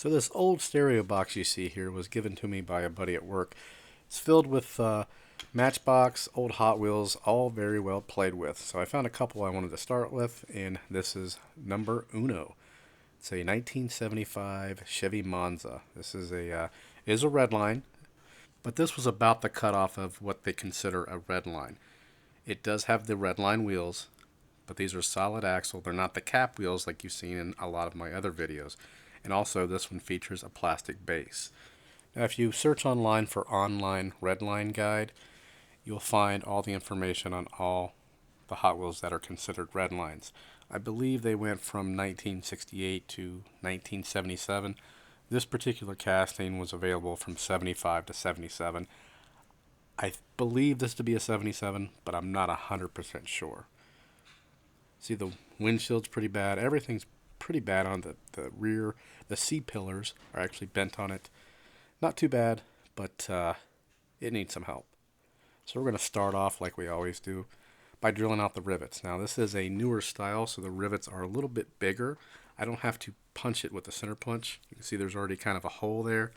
So this old stereo box you see here was given to me by a buddy at work. It's filled with Matchbox, old Hot Wheels, all very well played with. So I found a couple I wanted to start with, and this is number uno. It's a 1975 Chevy Monza. This is a Redline, but this was about the cutoff of what they consider a Redline. It does have the Redline wheels, but these are solid axle. They're not the cap wheels like you've seen in a lot of my other videos. And also this one features a plastic base. Now if you search online for online Redline guide, you'll find all the information on all the Hot Wheels that are considered Redlines. I believe they went from 1968 to 1977. This particular casting was available from 75 to 77. I believe this to be a 77, but I'm not 100% sure. See, the windshield's pretty bad. Everything's pretty bad on the rear. The C-pillars are actually bent on it. Not too bad, but it needs some help. So we're going to start off like we always do by drilling out the rivets. Now this is a newer style, so the rivets are a little bit bigger. I don't have to punch it with a center punch. You can see there's already kind of a hole there.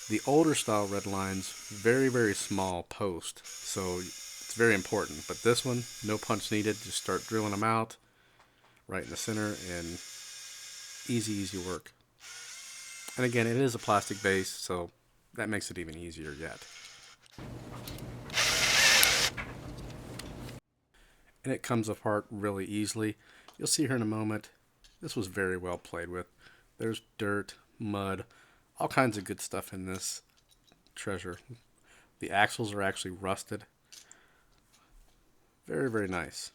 The older style red lines, very, very small post, so it's very important. But this one, no punch needed. Just start drilling them out right in the center, and easy, easy work. And again, it is a plastic base, so that makes it even easier yet. And it comes apart really easily. You'll see here in a moment, this was very well played with. There's dirt, mud, all kinds of good stuff in this treasure. The axles are actually rusted. Very, very nice.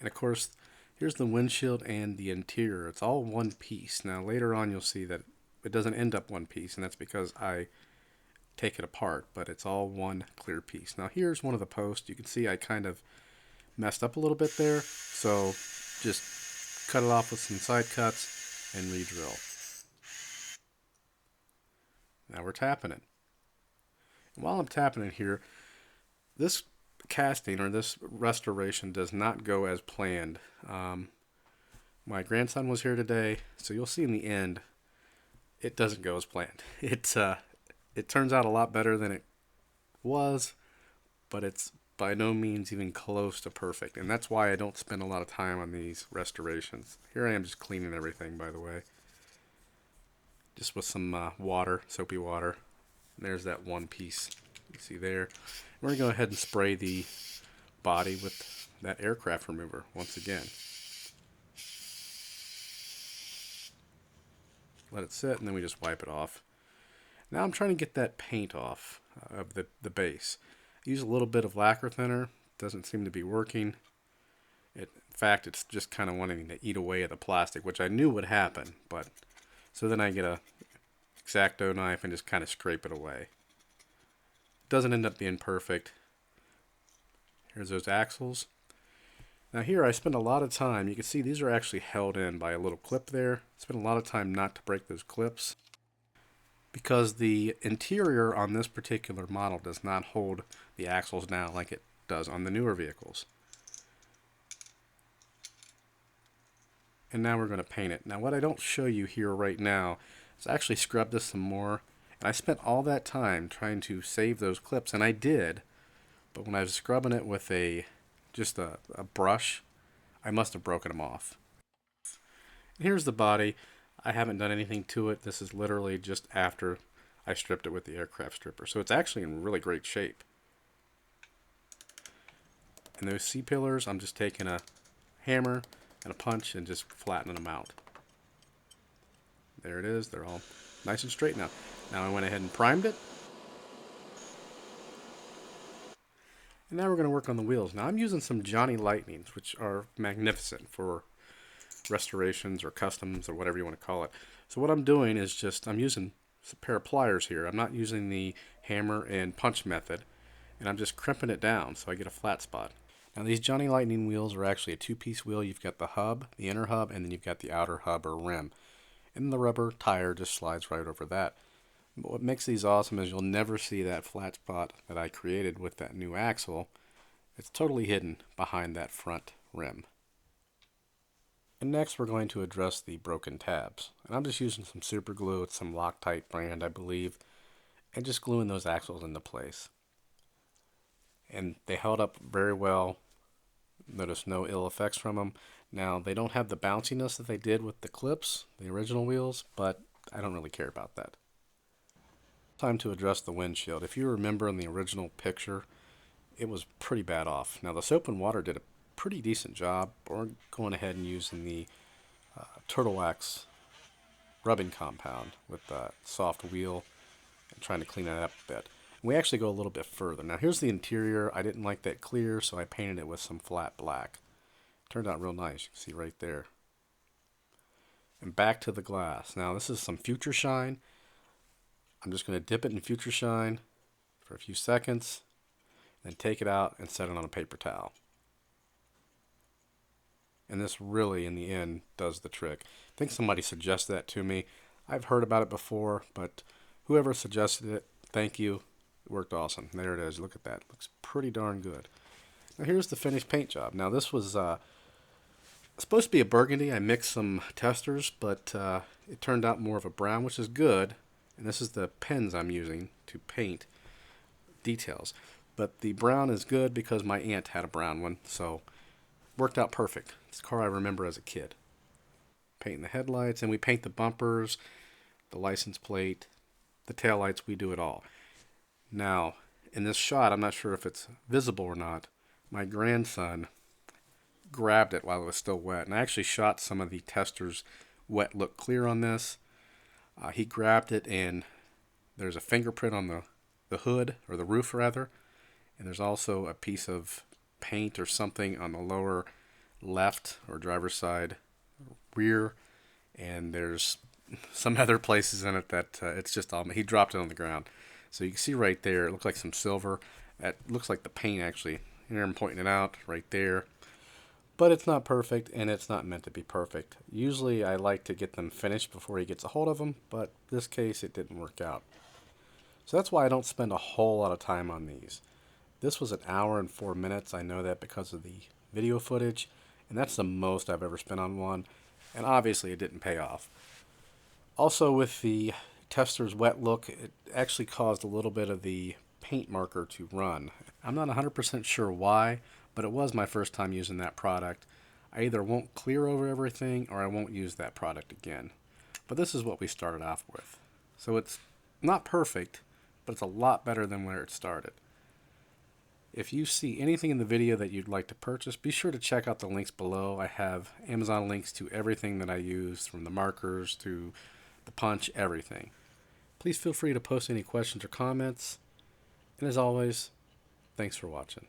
And of course, here's the windshield and the interior. It's all one piece. Now later on you'll see that it doesn't end up one piece, and that's because I take it apart, but it's all one clear piece. Now here's one of the posts. You can see I kind of messed up a little bit there, so just cut it off with some side cuts and re-drill. Now we're tapping it. And while I'm tapping it here, this casting or this restoration does not go as planned. My grandson was here today, so you'll see in the end it doesn't go as planned. It turns out a lot better than it was, but it's by no means even close to perfect, and that's why I don't spend a lot of time on these restorations. Here I am just cleaning everything, by the way, just with some water, soapy water. And there's that one piece you see there. We're going to go ahead and spray the body with that aircraft remover once again. Let it sit, and then we just wipe it off. Now I'm trying to get that paint off of the base. Use a little bit of lacquer thinner. Doesn't seem to be working. In fact, it's just kind of wanting to eat away at the plastic, which I knew would happen. But so then I get a X-Acto knife and just kind of scrape it away. Doesn't end up being perfect. Here's those axles. Now here I spend a lot of time. You can see these are actually held in by a little clip there. I spend a lot of time not to break those clips, because the interior on this particular model does not hold the axles down like it does on the newer vehicles. And now we're going to paint it. Now what I don't show you here right now is I actually scrubbed this some more, and I spent all that time trying to save those clips, and I did, but when I was scrubbing it with just a brush, I must have broken them off. And here's the body. I haven't done anything to it. This is literally just after I stripped it with the aircraft stripper. So it's actually in really great shape. And those C-pillars, I'm just taking a hammer and a punch and just flattening them out. There it is. They're all nice and straight now. Now I went ahead and primed it. And now we're going to work on the wheels. Now I'm using some Johnny Lightnings, which are magnificent for restorations or customs or whatever you want to call it. So what I'm doing is I'm using a pair of pliers here. I'm not using the hammer and punch method, and I'm just crimping it down so I get a flat spot. Now these Johnny Lightning wheels are actually a two-piece wheel. You've got the hub, the inner hub, and then you've got the outer hub or rim. And the rubber tire just slides right over that. But what makes these awesome is you'll never see that flat spot that I created with that new axle. It's totally hidden behind that front rim. And next we're going to address the broken tabs. And I'm just using some super glue. It's some Loctite brand, I believe, and just gluing those axles into place. And they held up very well. Notice no ill effects from them. Now, they don't have the bounciness that they did with the clips, the original wheels, but I don't really care about that. Time to address the windshield. If you remember in the original picture, it was pretty bad off. Now, the soap and water did a pretty decent job. We're going ahead and using the Turtle Wax rubbing compound with the soft wheel and trying to clean that up a bit. We actually go a little bit further. Now, here's the interior. I didn't like that clear, so I painted it with some flat black. Turned out real nice. You can see right there. And back to the glass. Now, this is some Future Shine. I'm just going to dip it in Future Shine for a few seconds, then take it out and set it on a paper towel. And this really, in the end, does the trick. I think somebody suggested that to me. I've heard about it before, but whoever suggested it, thank you. It worked awesome. There it is. Look at that. Looks pretty darn good. Now here's the finished paint job. Now this was supposed to be a burgundy. I mixed some testers, but it turned out more of a brown, which is good. And this is the pens I'm using to paint details. But the brown is good because my aunt had a brown one, so worked out perfect. It's a car I remember as a kid. Painting the headlights, and we paint the bumpers, the license plate, the taillights. We do it all. Now, in this shot, I'm not sure if it's visible or not, my grandson grabbed it while it was still wet. And I actually shot some of the testers wet look clear on this. He grabbed it, and there's a fingerprint on the hood, or the roof rather. And there's also a piece of paint or something on the lower left or driver's side rear. And there's some other places in it that it's just all, he dropped it on the ground. So you can see right there, it looks like some silver. That looks like the paint actually. Here I'm pointing it out right there. But it's not perfect, and it's not meant to be perfect. Usually I like to get them finished before he gets a hold of them, but this case it didn't work out. So that's why I don't spend a whole lot of time on these. This was an hour and 4 minutes. I know that because of the video footage, and that's the most I've ever spent on one. And obviously it didn't pay off. Also with the tester's wet look, it actually caused a little bit of the paint marker to run. I'm not 100% sure why, but it was my first time using that product. I either won't clear over everything or I won't use that product again. But this is what we started off with. So it's not perfect, but it's a lot better than where it started. If you see anything in the video that you'd like to purchase, be sure to check out the links below. I have Amazon links to everything that I use, from the markers to the punch, everything. Please feel free to post any questions or comments. And as always, thanks for watching.